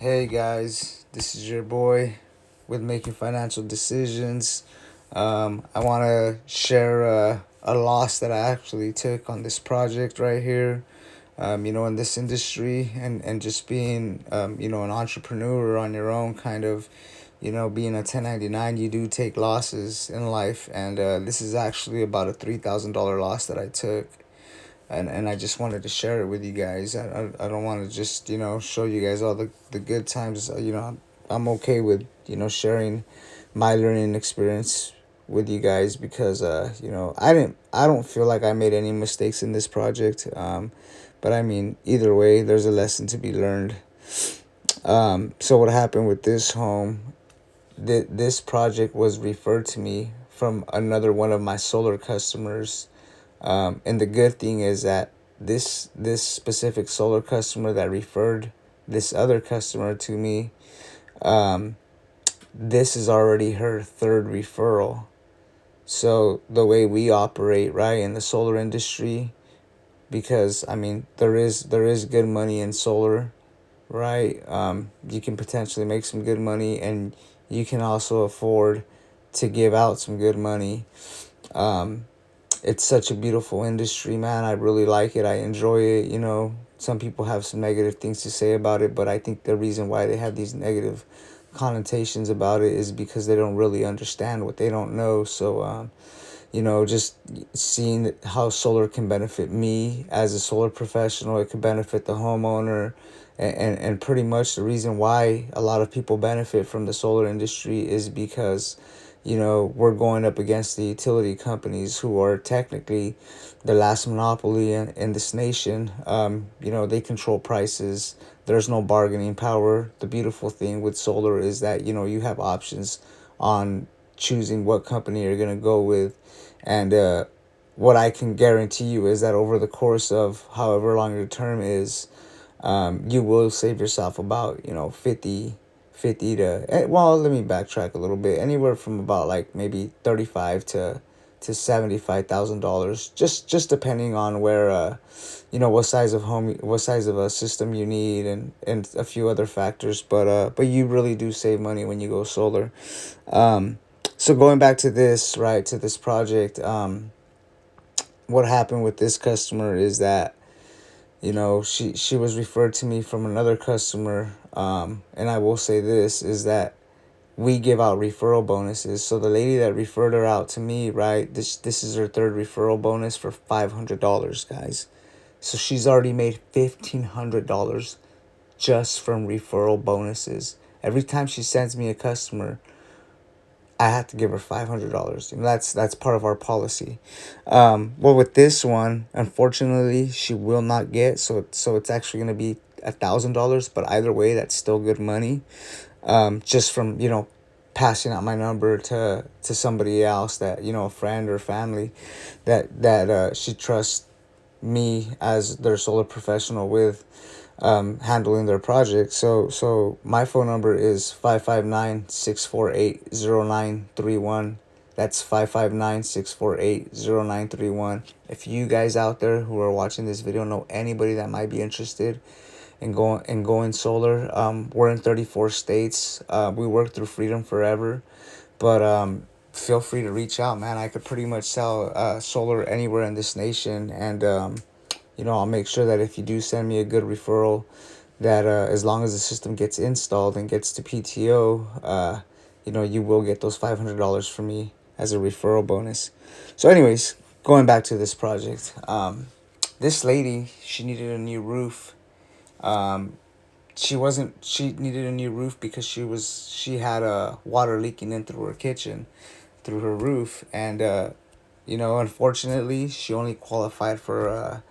Hey guys, this is your boy with Making Financial Decisions. I want to share a loss that I actually took on this project right here. In this industry and just being, an entrepreneur on your own, kind of, being a 1099, you do take losses in life. And this is actually about a $3,000 loss that I took, and I just wanted to share it with you guys. I don't want to just show you guys all the good times. I'm okay with sharing my learning experience with you guys because I don't feel like I made any mistakes in this project. But I mean, either way, there's a lesson to be learned. So what happened with this home? This project was referred to me from another one of my solar customers, and the good thing is that this specific solar customer that referred this other customer to me, um, this is already her third referral. So the way we operate, right, in the solar industry, because I mean there is good money in solar, right? You can potentially make some good money, and you can also afford to give out some good money. Um, it's such a beautiful industry, man. I really like it. I enjoy it. Some people have some negative things to say about it, but I think the reason why they have these negative connotations about it is because they don't really understand what they don't know. So, just seeing how solar can benefit me as a solar professional, it could benefit the homeowner. And pretty much the reason why a lot of people benefit from the solar industry is because we're going up against the utility companies who are technically the last monopoly in this nation. They control prices. There's no bargaining power. The beautiful thing with solar is that you have options on choosing what company you're going to go with. And what I can guarantee you is that over the course of however long your term is, you will save yourself about 50 to, well, let me backtrack a little bit, anywhere from about like maybe 35 to $75,000, just depending on where what size of a system you need, and a few other factors. But you really do save money when you go solar. So going back to this, right, to this project, what happened with this customer is that she was referred to me from another customer. And I will say this is that we give out referral bonuses. So the lady that referred her out to me, right, this is her third referral bonus for $500, guys. So she's already made $1,500 just from referral bonuses. Every time she sends me a customer, I have to give her $500. That's part of our policy. Well, with this one, unfortunately, she will not get. So it's actually gonna be $1,000. But either way, that's still good money. Just from passing out my number to somebody else, that a friend or family that she trusts me as their solar professional with, handling their project. So my phone number is 559-648-0931. That's 559-648-0931. If you guys out there who are watching this video know anybody that might be interested in going solar, we're in 34 states. We work through Freedom Forever, but feel free to reach out, man. I could pretty much sell solar anywhere in this nation. And I'll make sure that if you do send me a good referral, that as long as the system gets installed and gets to PTO, you will get those $500 from me as a referral bonus. So anyways, going back to this project, this lady, she needed a new roof. um, she needed a new roof because she had water leaking in through her kitchen, through her roof. And unfortunately, she only qualified for a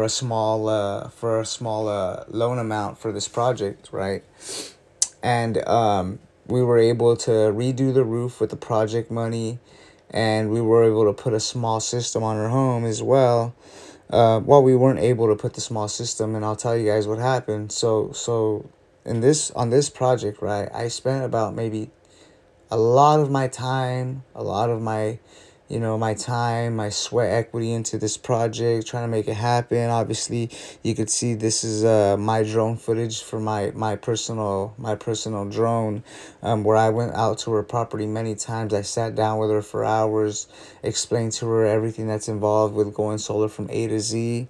small loan amount for this project, right? And we were able to redo the roof with the project money, and we were able to put a small system on her home as well. Well, we weren't able to put the small system, and I'll tell you guys what happened. So on this project, right, I spent about maybe a lot of my time, a lot of my my time, my sweat equity into this project, trying to make it happen. Obviously, you could see this is my drone footage for my personal drone, where I went out to her property many times. I sat down with her for hours, explained to her everything that's involved with going solar from A to Z.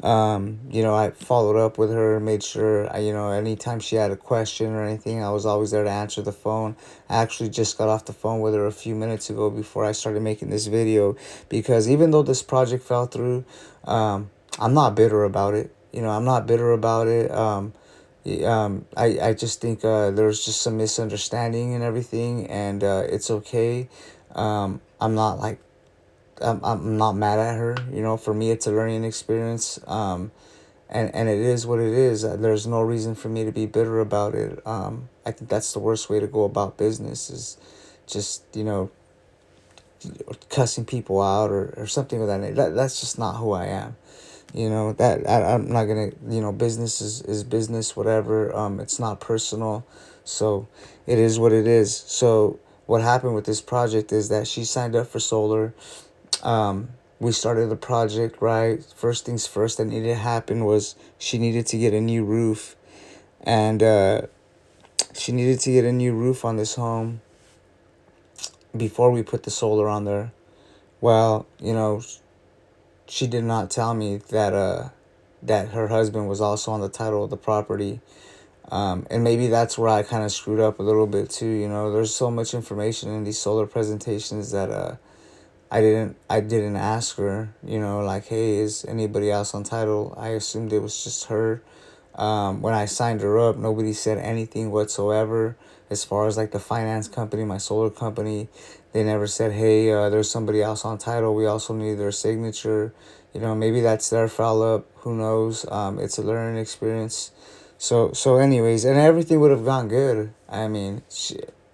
I followed up with her, made sure, anytime she had a question or anything, I was always there to answer the phone. I actually just got off the phone with her a few minutes ago before I started making this video, because even though this project fell through, I'm not bitter about it. I'm not bitter about it. I just think there's just some misunderstanding and everything, and it's okay. I'm not like I'm not mad at her. For me, it's a learning experience. And it is what it is. There's no reason for me to be bitter about it. I think that's the worst way to go about business, is just, cussing people out, or something of that nature. That's just not who I am. I'm not gonna, business is business, whatever. It's not personal. So it is what it is. So what happened with this project is that she signed up for solar. We started the project, right? First things first that needed to happen was she needed to get a new roof. And she needed to get a new roof on this home before we put the solar on there. Well, she did not tell me that her husband was also on the title of the property. And maybe that's where I kind of screwed up a little bit too. There's so much information in these solar presentations that I didn't ask her, like, hey, is anybody else on title? I assumed it was just her. When I signed her up, nobody said anything whatsoever as far as like the finance company, my solar company. They never said, hey, there's somebody else on title. We also need their signature. Maybe that's their foul up. Who knows? It's a learning experience. So anyways, and everything would have gone good. I mean,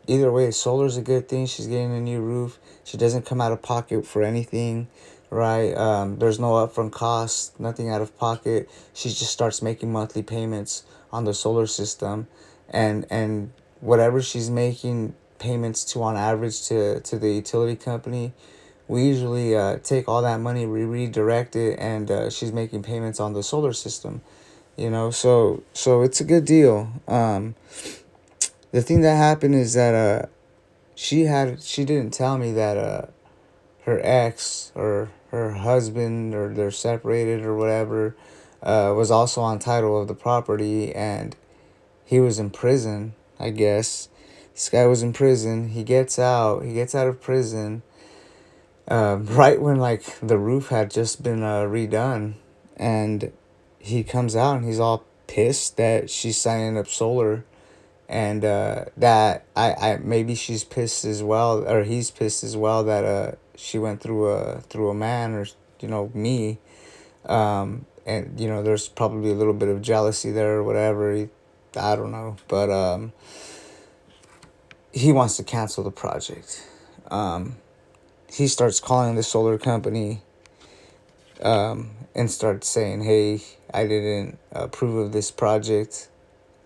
either way, solar's a good thing. She's getting a new roof. She doesn't come out of pocket for anything, right? There's no upfront cost, nothing out of pocket. She just starts making monthly payments on the solar system, and whatever she's making payments to on average to the utility company, we usually take all that money, we redirect it, and she's making payments on the solar system. So it's a good deal. The thing that happened is that she didn't tell me that her ex or her husband, or they're separated or whatever, was also on title of the property, and he was in prison, I guess. This guy was in prison. He gets out. He gets out of prison right when like the roof had just been redone, and he comes out and he's all pissed that she's signing up solar, and that I maybe she's pissed as well, or he's pissed as well, that she went through a man, or me. And there's probably a little bit of jealousy there or whatever. I don't know, but he wants to cancel the project. He starts calling the solar company, and starts saying, hey, I didn't approve of this project.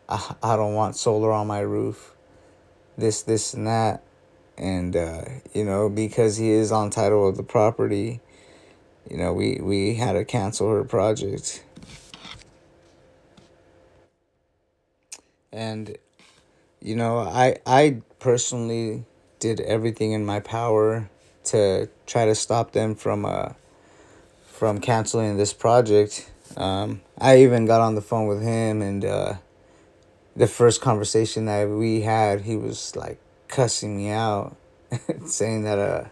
I don't want solar on my roof, this and that. And because he is on title of the property, we had to cancel her project. And I personally did everything in my power to try to stop them from canceling this project. I even got on the phone with him, and the first conversation that we had, he was like cussing me out, saying that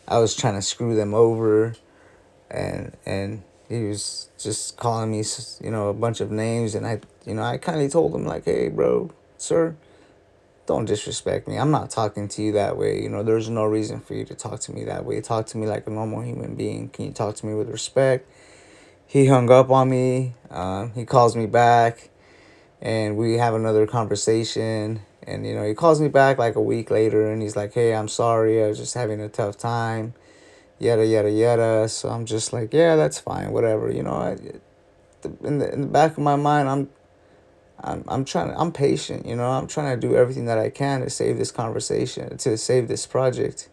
I was trying to screw them over, and he was just calling me a bunch of names, and I kind of told him, like, hey bro, sir, don't disrespect me. I'm not talking to you that way. There's no reason for you to talk to me that way. Talk to me like a normal human being. Can you talk to me with respect? He hung up on me. He calls me back, and we have another conversation. And he calls me back like a week later, and he's like, hey, I'm sorry, I was just having a tough time, yada yada yada. So I'm just like, yeah, that's fine, whatever. In the back of my mind, I'm patient. I'm trying to do everything that I can to save this conversation, to save this project.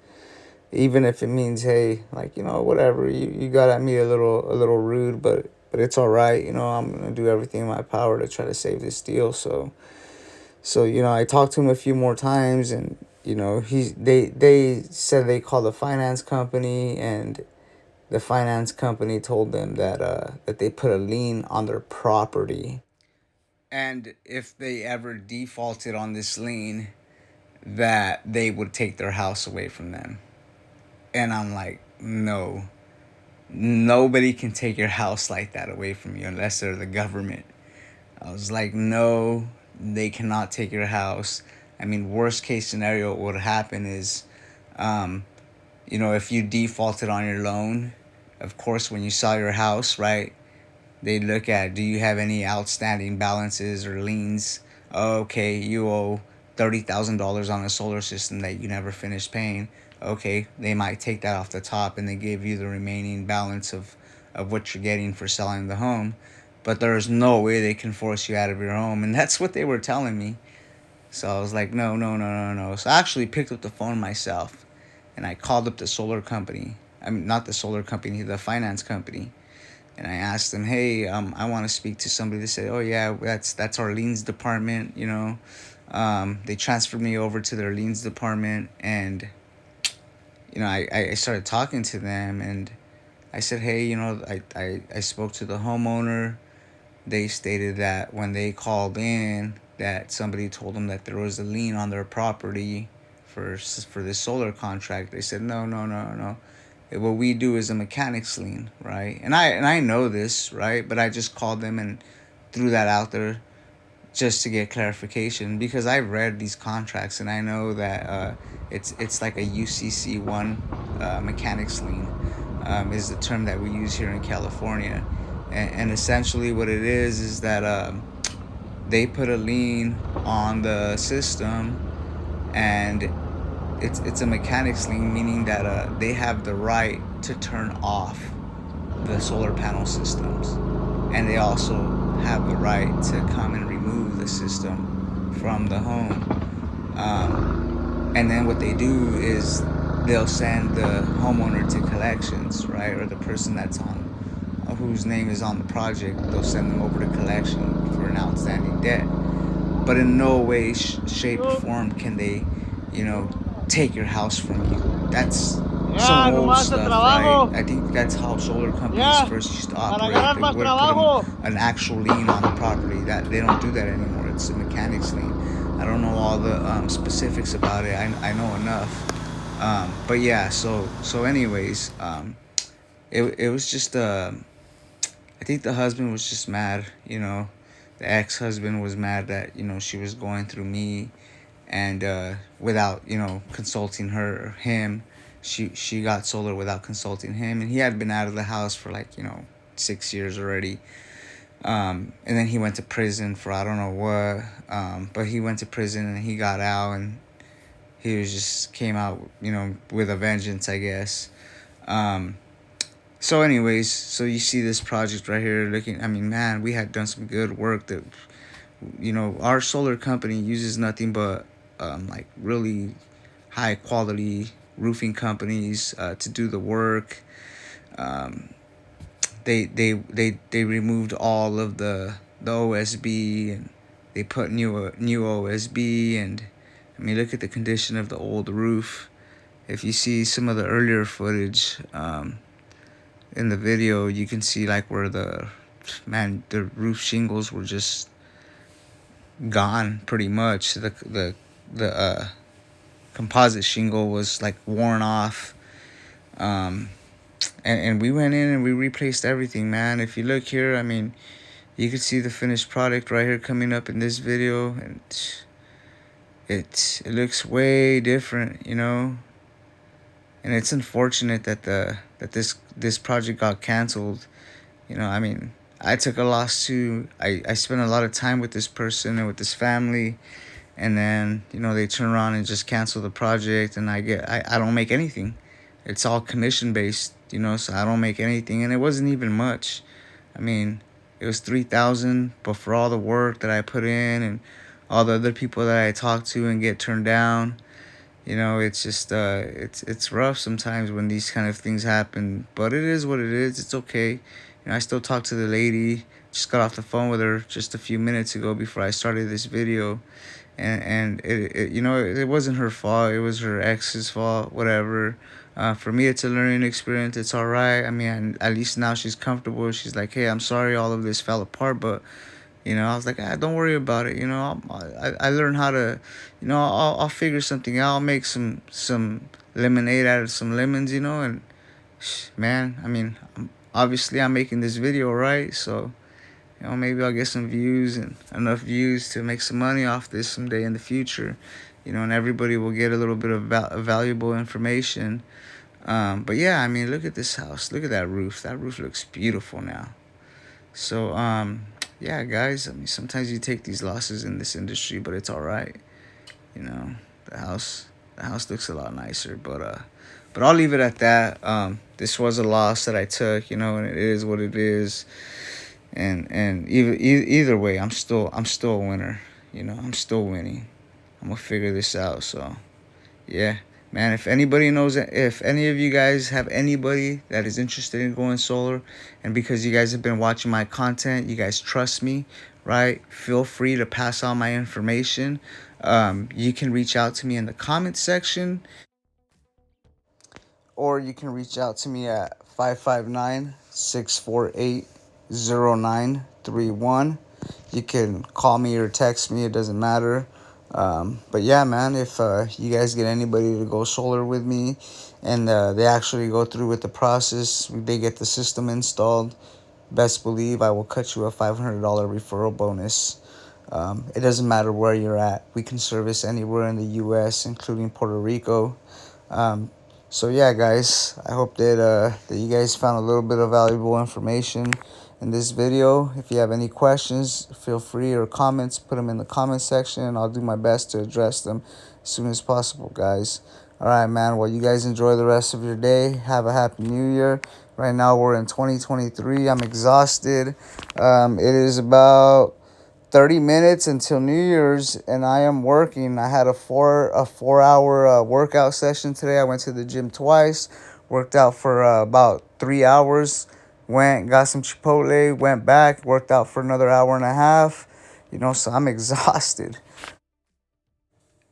even if it means, hey, like, whatever, you got at me a little rude, but it's all right. I'm gonna do everything in my power to try to save this deal. So I talked to him a few more times, and they said they called the finance company, and the finance company told them that they put a lien on their property, and if they ever defaulted on this lien, that they would take their house away from them. And I'm like, no, nobody can take your house like that away from you unless they're the government. I was like, no, they cannot take your house. I mean, worst case scenario, what would happen is, um, if you defaulted on your loan, of course, when you sell your house, right, they look at, do you have any outstanding balances or liens? Oh, okay, you owe $30,000 on a solar system that you never finished paying. Okay, they might take that off the top and they give you the remaining balance of what you're getting for selling the home. But there's no way they can force you out of your home. And that's what they were telling me. So I was like, no, no, no, no, no. So I actually picked up the phone myself and I called up the solar company. I mean, not the solar company, the finance company. And I asked them, hey, I want to speak to somebody. They said, oh yeah, that's our liens department. They transferred me over to their liens department, and I started talking to them, and I said, hey, I spoke to the homeowner. They stated that when they called in, that somebody told them that there was a lien on their property for this solar contract. They said, no, no, no, no. What we do is a mechanics lien, right? And I know this, right? But I just called them and threw that out there just to get clarification, because I read these contracts and I know that it's like a UCC one mechanics lien, is the term that we use here in California, and essentially what it is that they put a lien on the system, and it's a mechanics lien, meaning that they have the right to turn off the solar panel systems, and they also have the right to come and remove the system from the home. And then what they do is they'll send the homeowner to collections, right, or the person that's on whose name is on the project. They'll send them over to collection for an outstanding debt, but in no way, shape, or form can they, take your house from you. That's some old stuff, right? I think that's how solar companies first used to operate. They would put an actual lien on the property. That they don't do that anymore. It's a mechanics lien. I don't know all the specifics about it. I know enough. But yeah, so anyways, it was just I think the husband was just mad. The ex-husband was mad that she was going through me, and without consulting him. She got solar without consulting him, and he had been out of the house for like 6 years already. And then he went to prison for I don't know what, but he went to prison and he got out, and he was just came out with a vengeance, I guess. So anyways, so you see this project right here looking, I mean, man, we had done some good work. That our solar company uses nothing but like really high quality roofing companies to do the work. They removed all of the OSB, and they put new OSB. And I mean, look at the condition of the old roof. If you see some of the earlier footage in the video, you can see like where the roof shingles were just gone pretty much. The composite shingle was like worn off. And we went in and we replaced everything, man. If you look here, I mean, you can see the finished product right here coming up in this video, and it looks way different, And it's unfortunate that this project got canceled. I mean, I took a loss too. I spent a lot of time with this person and with this family, and then they turn around and just cancel the project, and I don't make anything. It's all commission based, so I don't make anything, and it wasn't even much. I mean, it was $3,000, but for all the work that I put in and all the other people that I talked to and get turned down, It's just it's rough sometimes when these kind of things happen, but it is what it is. It's okay. I still talk to the lady. Just got off the phone with her just a few minutes ago before I started this video, and it wasn't her fault. It was her ex's fault. Whatever. For me, it's a learning experience. It's all right. I mean, at least now she's comfortable. She's like, hey, I'm sorry all of this fell apart, but I was like, don't worry about it. I learned how to, I'll figure something out. I'll make some lemonade out of some lemons, and man, I mean, obviously I'm making this video, right? So, maybe I'll get some views and enough views to make some money off this someday in the future, and everybody will get a little bit of valuable information. But yeah, I mean, look at this house. Look at that roof. That roof looks beautiful now. So, yeah, guys, I mean, sometimes you take these losses in this industry, but it's all right. You know, the house, the house looks a lot nicer, but I'll leave it at that. This was a loss that I took, and it is what it is. And either way, I'm still a winner. I'm still winning. I'm gonna figure this out. So, yeah. Man, if anybody knows, if any of you guys have anybody that is interested in going solar, and because you guys have been watching my content, you guys trust me, right? Feel free to pass on my information. You can reach out to me in the comment section, or you can reach out to me at 559-648-0931. You can call me or text me, it doesn't matter. But yeah, man, if you guys get anybody to go solar with me, and they actually go through with the process, they get the system installed, best believe I will cut you a $500 referral bonus. It doesn't matter where you're at. We can service anywhere in the U.S., including Puerto Rico. Um, so yeah, guys, I hope that you guys found a little bit of valuable information in this video. If you have any questions, feel free, or comments, put them in the comment section, and I'll do my best to address them as soon as possible, guys. All right, man. Well, you guys enjoy the rest of your day. Have a happy new year. Right now we're in 2023. I'm exhausted. It is about 30 minutes until New Year's, and I am working. I had a 4 hour workout session today. I went to the gym twice, worked out for about 3 hours, went, got some Chipotle, went back, worked out for another hour and a half. So I'm exhausted.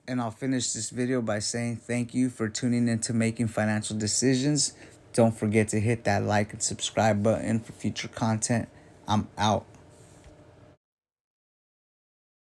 And I'll finish this video by saying thank you for tuning in to Making Financial Decisions. Don't forget to hit that like and subscribe button for future content. I'm out.